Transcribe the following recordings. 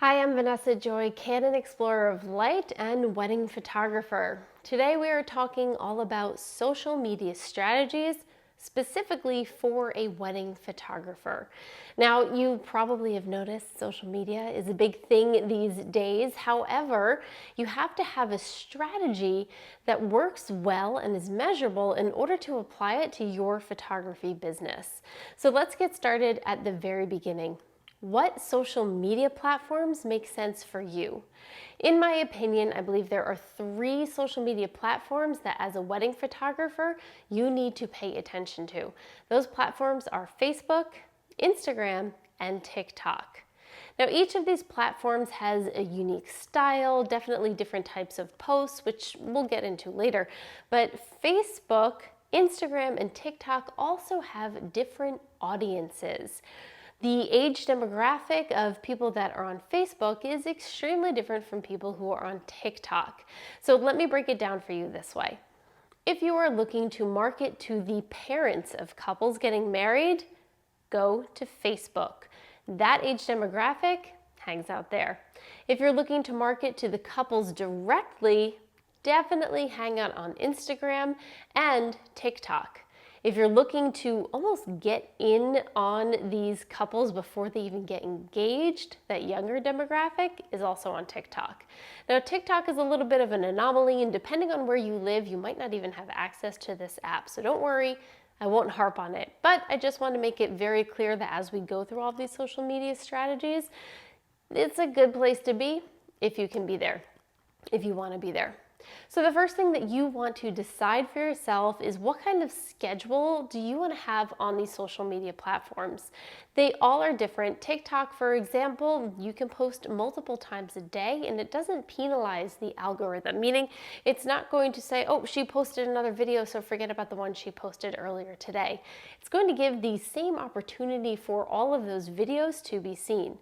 Hi, I'm Vanessa Joy, Canon Explorer of Light and wedding photographer. Today we are talking all about social media strategies, specifically for a wedding photographer. Now, you probably have noticed social media is a big thing these days. However, you have to have a strategy that works well and is measurable in order to apply it to your photography business. So let's get started at the very beginning. What social media platforms make sense for you? In my opinion, I believe there are 3 social media platforms that as a wedding photographer, you need to pay attention to. Those platforms are Facebook, Instagram, and TikTok. Now, each of these platforms has a unique style, definitely different types of posts, which we'll get into later. But Facebook, Instagram, and TikTok also have different audiences. The age demographic of people that are on Facebook is extremely different from people who are on TikTok. So let me break it down for you this way. If you are looking to market to the parents of couples getting married, go to Facebook. That age demographic hangs out there. If you're looking to market to the couples directly, definitely hang out on Instagram and TikTok. If you're looking to almost get in on these couples before they even get engaged, that younger demographic is also on TikTok. Now, TikTok is a little bit of an anomaly, and depending on where you live, you might not even have access to this app. So don't worry, I won't harp on it. But I just want to make it very clear that as we go through all these social media strategies, it's a good place to be if you can be there, if you want to be there. So the first thing that you want to decide for yourself is what kind of schedule do you want to have on these social media platforms. They all are different. TikTok, for example, you can post multiple times a day and it doesn't penalize the algorithm, meaning it's not going to say, oh, she posted another video, so forget about the one she posted earlier today. It's going to give the same opportunity for all of those videos to be seen.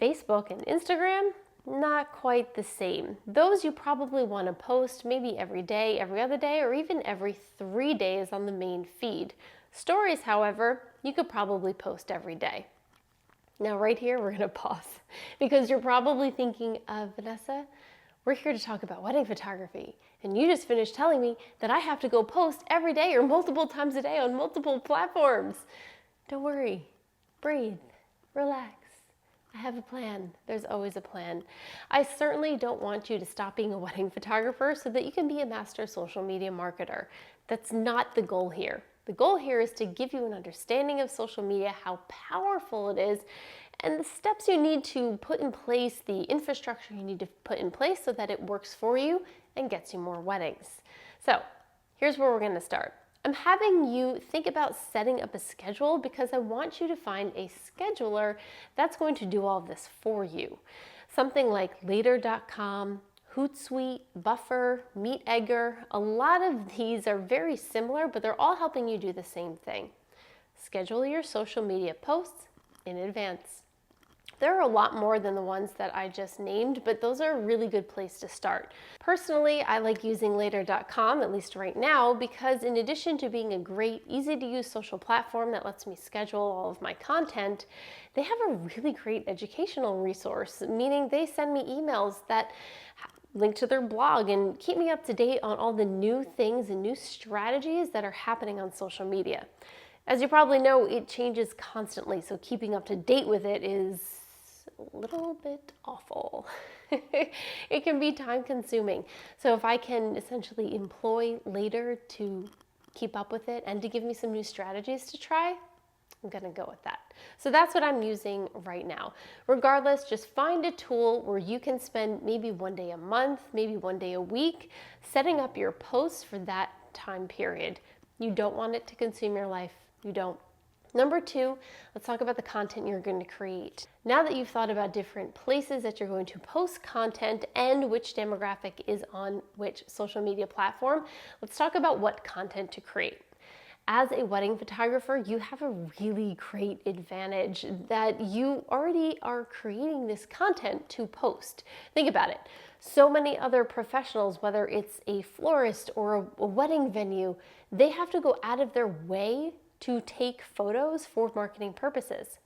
Facebook and Instagram, not quite the same. Those you probably want to post maybe every day, every other day, or even every 3 days on the main feed. Stories, however, you could probably post every day. Now right here, we're going to pause because you're probably thinking, Vanessa, we're here to talk about wedding photography. And you just finished telling me that I have to go post every day or multiple times a day on multiple platforms. Don't worry, breathe, relax. I have a plan. There's always a plan. I certainly don't want you to stop being a wedding photographer so that you can be a master social media marketer. That's not the goal here. The goal here is to give you an understanding of social media, how powerful it is, and the steps you need to put in place, the infrastructure you need to put in place so that it works for you and gets you more weddings. So here's where we're going to start. I'm having you think about setting up a schedule because I want you to find a scheduler that's going to do all of this for you. Something like Later.com, Hootsuite, Buffer, Meet Edgar. A lot of these are very similar, but they're all helping you do the same thing. Schedule your social media posts in advance. There are a lot more than the ones that I just named, but those are a really good place to start. Personally, I like using Later.com, at least right now, because in addition to being a great, easy-to-use social platform that lets me schedule all of my content, they have a really great educational resource, meaning they send me emails that link to their blog and keep me up to date on all the new things and new strategies that are happening on social media. As you probably know, it changes constantly, so keeping up to date with it is a little bit awful. It can be time consuming. So if I can essentially employ Later to keep up with it and to give me some new strategies to try, I'm gonna go with that. So that's what I'm using right now. Regardless, just find a tool where you can spend maybe 1 day a month, maybe 1 day a week, setting up your posts for that time period. You don't want it to consume your life. You don't. Number 2, let's talk about the content you're going to create. Now that you've thought about different places that you're going to post content and which demographic is on which social media platform, let's talk about what content to create. As a wedding photographer, you have a really great advantage that you already are creating this content to post. Think about it. So many other professionals, whether it's a florist or a wedding venue, they have to go out of their way to take photos for marketing purposes.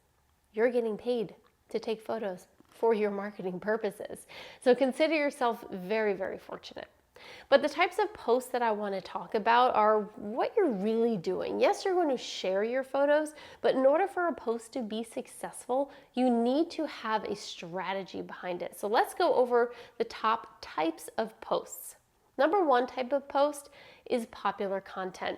You're getting paid to take photos. for your marketing purposes. So consider yourself very, very fortunate. But the types of posts that I want to talk about are what you're really doing. Yes, you're going to share your photos, but in order for a post to be successful, you need to have a strategy behind it. So let's go over the top types of posts. Number one type of post is popular content.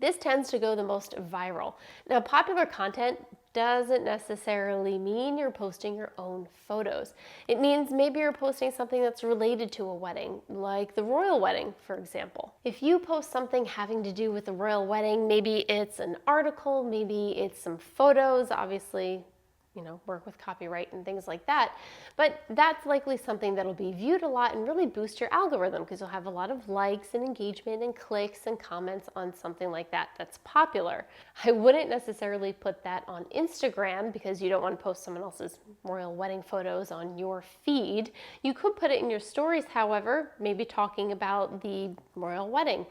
This tends to go the most viral. Now, popular content doesn't necessarily mean you're posting your own photos. It means maybe you're posting something that's related to a wedding, like the royal wedding, for example. If you post something having to do with the royal wedding, maybe it's an article, maybe it's some photos, obviously, work with copyright and things like that. But that's likely something that'll be viewed a lot and really boost your algorithm because you'll have a lot of likes and engagement and clicks and comments on something like that that's popular. I wouldn't necessarily put that on Instagram because you don't want to post someone else's royal wedding photos on your feed. You could put it in your stories, however, maybe talking about the royal wedding.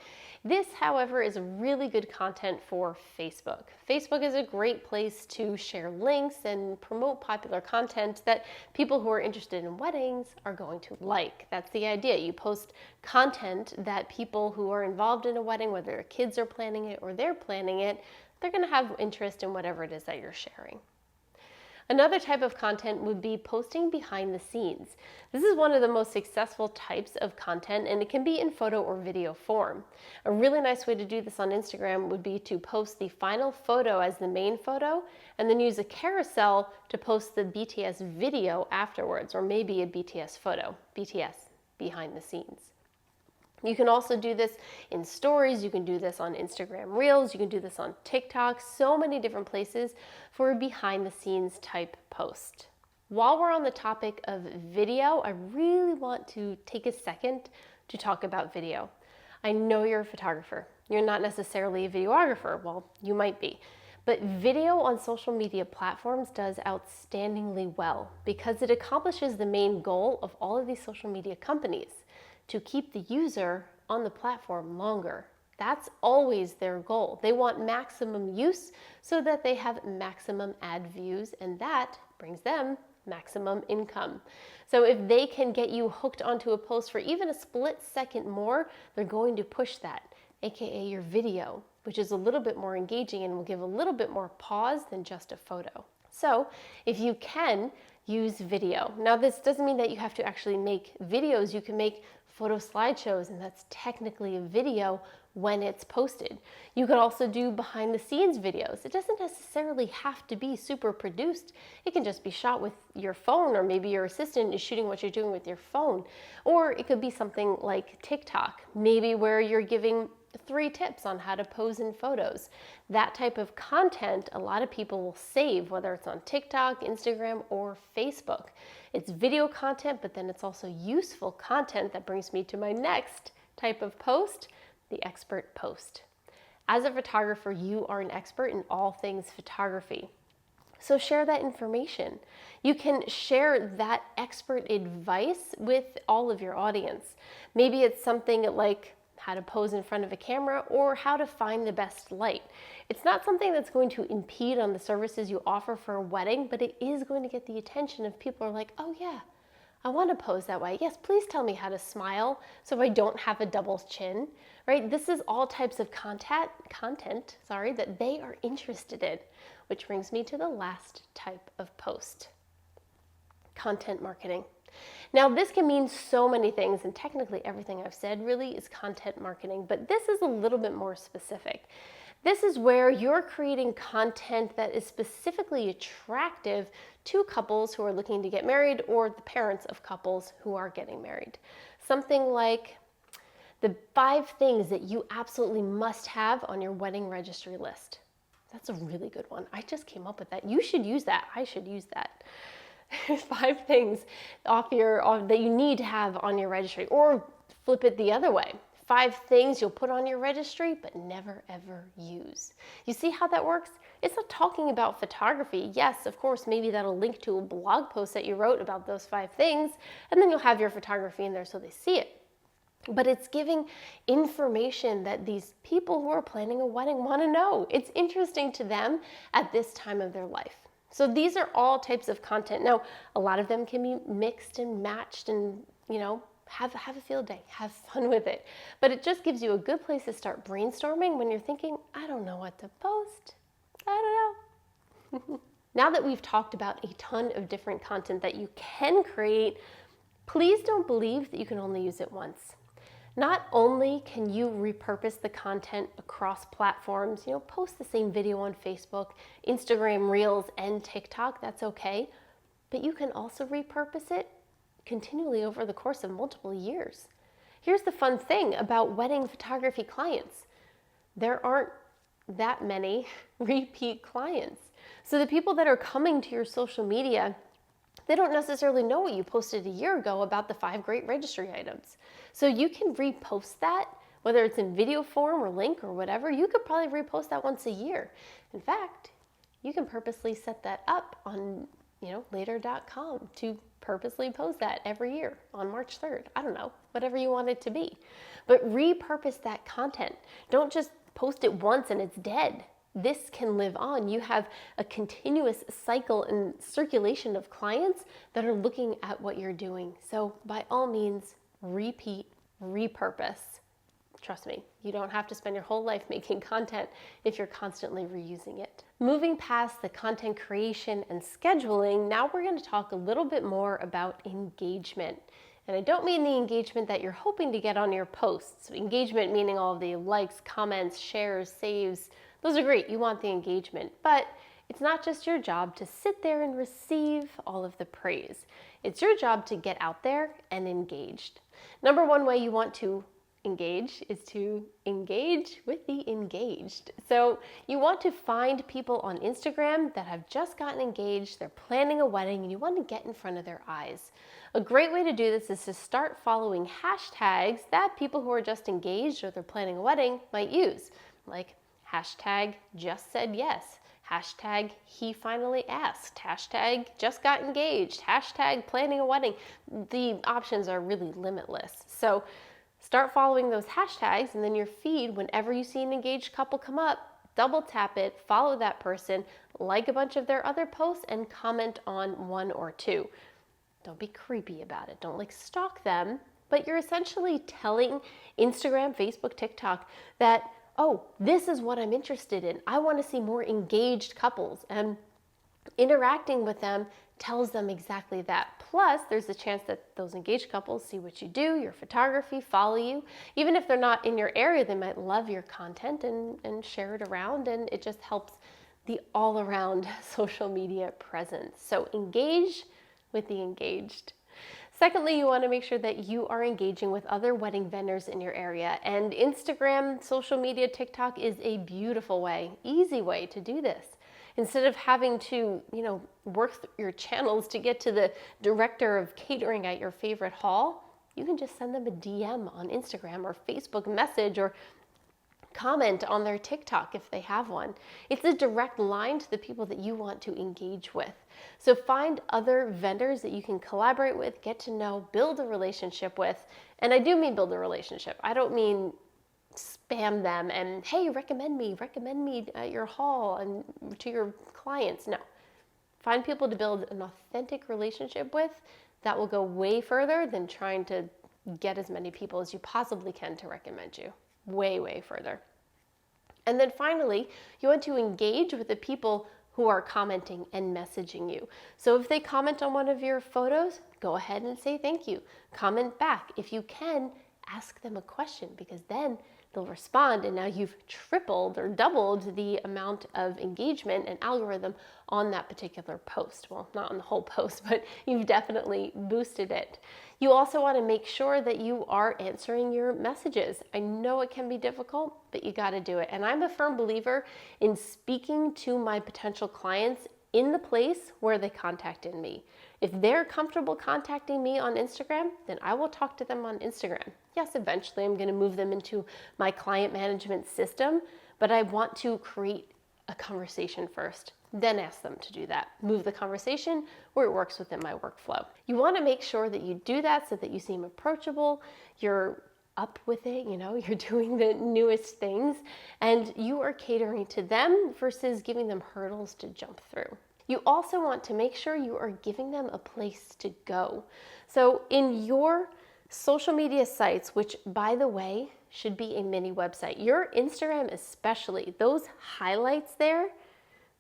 This, however, is really good content for Facebook. Facebook is a great place to share links and promote popular content that people who are interested in weddings are going to like. That's the idea. You post content that people who are involved in a wedding, whether their kids are planning it or they're planning it, they're going to have interest in whatever it is that you're sharing. Another type of content would be posting behind the scenes. This is one of the most successful types of content, and it can be in photo or video form. A really nice way to do this on Instagram would be to post the final photo as the main photo, and then use a carousel to post the BTS video afterwards, or maybe a BTS photo, BTS, behind the scenes. You can also do this in stories, you can do this on Instagram Reels, you can do this on TikTok, so many different places for a behind the scenes type post. While we're on the topic of video, I really want to take a second to talk about video. I know you're a photographer. You're not necessarily a videographer. Well, you might be. But video on social media platforms does outstandingly well because it accomplishes the main goal of all of these social media companies, to keep the user on the platform longer. That's always their goal. They want maximum use so that they have maximum ad views, and that brings them maximum income. So if they can get you hooked onto a post for even a split second more, they're going to push that, aka your video, which is a little bit more engaging and will give a little bit more pause than just a photo. So if you can, use video. Now, this doesn't mean that you have to actually make videos. You can make photo slideshows, and that's technically a video when it's posted. You could also do behind the scenes videos. It doesn't necessarily have to be super produced. It can just be shot with your phone, or maybe your assistant is shooting what you're doing with your phone. Or it could be something like TikTok, maybe where you're giving 3 tips on how to pose in photos. That type of content a lot of people will save, whether it's on TikTok, Instagram, or Facebook. It's video content, but then it's also useful content that brings me to my next type of post, the expert post. As a photographer, you are an expert in all things photography. So share that information. You can share that expert advice with all of your audience. Maybe it's something like how to pose in front of a camera or how to find the best light. It's not something that's going to impede on the services you offer for a wedding, but it is going to get the attention of people who are like, oh yeah, I want to pose that way. Yes, please tell me how to smile so I don't have a double chin, right? This is all types of content that they are interested in, which brings me to the last type of post, content marketing. Now, this can mean so many things, and technically everything I've said really is content marketing, but this is a little bit more specific. This is where you're creating content that is specifically attractive to couples who are looking to get married or the parents of couples who are getting married. Something like the 5 things that you absolutely must have on your wedding registry list. That's a really good one. I just came up with that. You should use that. I should use that. 5 things that you need to have on your registry, or flip it the other way. 5 things you'll put on your registry but never ever use. You see how that works? It's not talking about photography. Yes, of course, maybe that'll link to a blog post that you wrote about those 5 things, and then you'll have your photography in there so they see it. But it's giving information that these people who are planning a wedding want to know. It's interesting to them at this time of their life. So these are all types of content. Now, a lot of them can be mixed and matched and, have a field day, have fun with it. But it just gives you a good place to start brainstorming when you're thinking, I don't know what to post. I don't know. Now that we've talked about a ton of different content that you can create, please don't believe that you can only use it once. Not only can you repurpose the content across platforms, post the same video on Facebook, Instagram Reels, and TikTok, that's okay, but you can also repurpose it continually over the course of multiple years. Here's the fun thing about wedding photography clients. There aren't that many repeat clients. So the people that are coming to your social media, they don't necessarily know what you posted a year ago about the 5 great registry items. So you can repost that, whether it's in video form or link or whatever. You could probably repost that once a year. In fact, you can purposely set that up on later.com to purposely post that every year on March 3rd. I don't know, whatever you want it to be. But repurpose that content. Don't just post it once and it's dead. This can live on. You have a continuous cycle and circulation of clients that are looking at what you're doing. So by all means, repeat, repurpose. Trust me, you don't have to spend your whole life making content if you're constantly reusing it. Moving past the content creation and scheduling, now we're going to talk a little bit more about engagement. And I don't mean the engagement that you're hoping to get on your posts. Engagement meaning all of the likes, comments, shares, saves. Those are great, you want the engagement, but it's not just your job to sit there and receive all of the praise. It's your job to get out there and engaged. Number one way you want to engage is to engage with the engaged. So you want to find people on Instagram that have just gotten engaged, they're planning a wedding, and you want to get in front of their eyes. A great way to do this is to start following hashtags that people who are just engaged or they're planning a wedding might use, like hashtag just said yes, hashtag he finally asked, hashtag just got engaged, hashtag planning a wedding. The options are really limitless. So start following those hashtags, and then your feed, whenever you see an engaged couple come up, double tap it, follow that person, like a bunch of their other posts, and comment on 1 or 2. Don't be creepy about it. Don't stalk them, but you're essentially telling Instagram, Facebook, TikTok that, oh, this is what I'm interested in. I want to see more engaged couples, and interacting with them tells them exactly that. Plus, there's a chance that those engaged couples see what you do, your photography, follow you. Even if they're not in your area, they might love your content and share it around, and it just helps the all-around social media presence. So engage with the engaged. Secondly, you want to make sure that you are engaging with other wedding vendors in your area. And Instagram, social media, TikTok is a beautiful way, easy way to do this. Instead of having to, work your channels to get to the director of catering at your favorite hall, you can just send them a DM on Instagram or Facebook message or comment on their TikTok if they have one. It's a direct line to the people that you want to engage with. So find other vendors that you can collaborate with, get to know, build a relationship with. And I do mean build a relationship. I don't mean spam them and, hey, recommend me at your hall and to your clients. No. Find people to build an authentic relationship with that will go way further than trying to get as many people as you possibly can to recommend you. Way, way further. And then finally, you want to engage with the people who are commenting and messaging you. So if they comment on one of your photos, go ahead and say thank you. Comment back. If you can, ask them a question, because then they'll respond, and now you've tripled or doubled the amount of engagement and algorithm on that particular post. Well, not on the whole post, but you've definitely boosted it. You also want to make sure that you are answering your messages. I know it can be difficult, but you got to do it. And I'm a firm believer in speaking to my potential clients in the place where they contacted me. If they're comfortable contacting me on Instagram, then I will talk to them on Instagram. Yes, eventually I'm going to move them into my client management system, but I want to create a conversation first, then ask them to do that. Move the conversation where it works within my workflow. You want to make sure that you do that so that you seem approachable, you're up with it, you're doing the newest things, and you are catering to them versus giving them hurdles to jump through. You also want to make sure you are giving them a place to go. So in your social media sites, which by the way, should be a mini website, your Instagram especially, those highlights there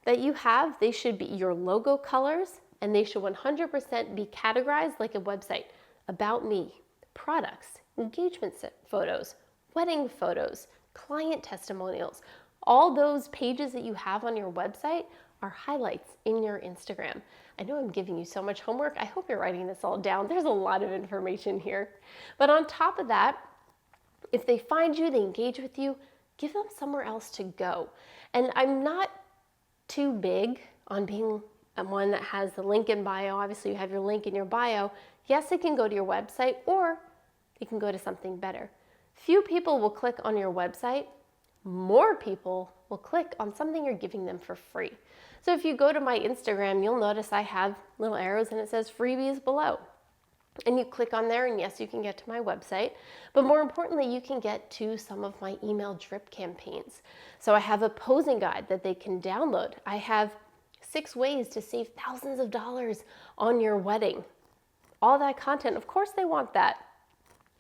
that you have, they should be your logo colors, and they should 100% be categorized like a website. About me, products, engagement photos, wedding photos, client testimonials. All those pages that you have on your website are highlights in your Instagram. I know I'm giving you so much homework. I hope you're writing this all down. There's a lot of information here. But on top of that, if they find you, they engage with you, give them somewhere else to go. And I'm not too big on being one that has the link in bio. Obviously, you have your link in your bio. Yes, it can go to your website, or it can go to something better. Few people will click on your website. More people will click on something you're giving them for free. So if you go to my Instagram, you'll notice I have little arrows and it says freebies below. And you click on there, and yes, you can get to my website, but more importantly, you can get to some of my email drip campaigns. So I have a posing guide that they can download. I have 6 ways to save thousands of dollars on your wedding. All that content, of course they want that.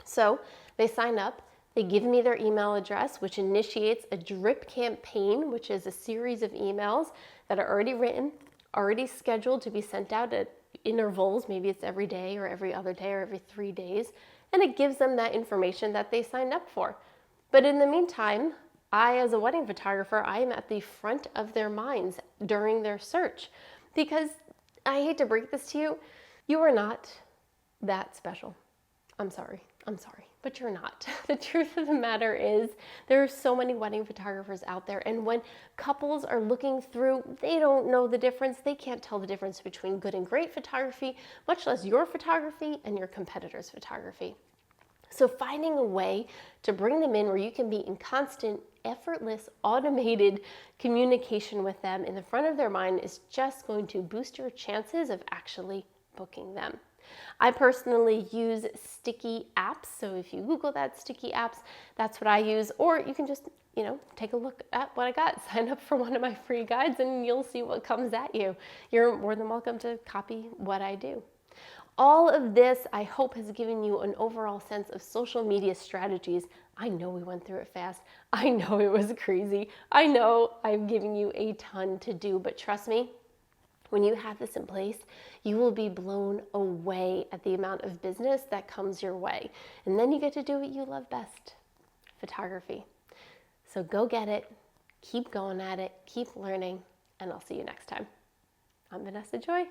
So they sign up, they give me their email address, which initiates a drip campaign, which is a series of emails that are already written, already scheduled to be sent out at intervals. Maybe it's every day or every other day or every 3 days. And it gives them that information that they signed up for. But in the meantime, I, as a wedding photographer, I am at the front of their minds during their search. Because I hate to break this to you, you are not that special. I'm sorry, but you're not. The truth of the matter is there are so many wedding photographers out there, and when couples are looking through, they don't know the difference. They can't tell the difference between good and great photography, much less your photography and your competitor's photography. So finding a way to bring them in where you can be in constant, effortless, automated communication with them in the front of their mind is just going to boost your chances of actually booking them. I personally use sticky apps. So if you Google that, sticky apps, that's what I use. Or you can just, take a look at what I got. Sign up for one of my free guides and you'll see what comes at you. You're more than welcome to copy what I do. All of this, I hope, has given you an overall sense of social media strategies. I know we went through it fast. I know it was crazy. I know I'm giving you a ton to do, but trust me, when you have this in place, you will be blown away at the amount of business that comes your way. And then you get to do what you love best, photography. So go get it, keep going at it, keep learning, and I'll see you next time. I'm Vanessa Joy.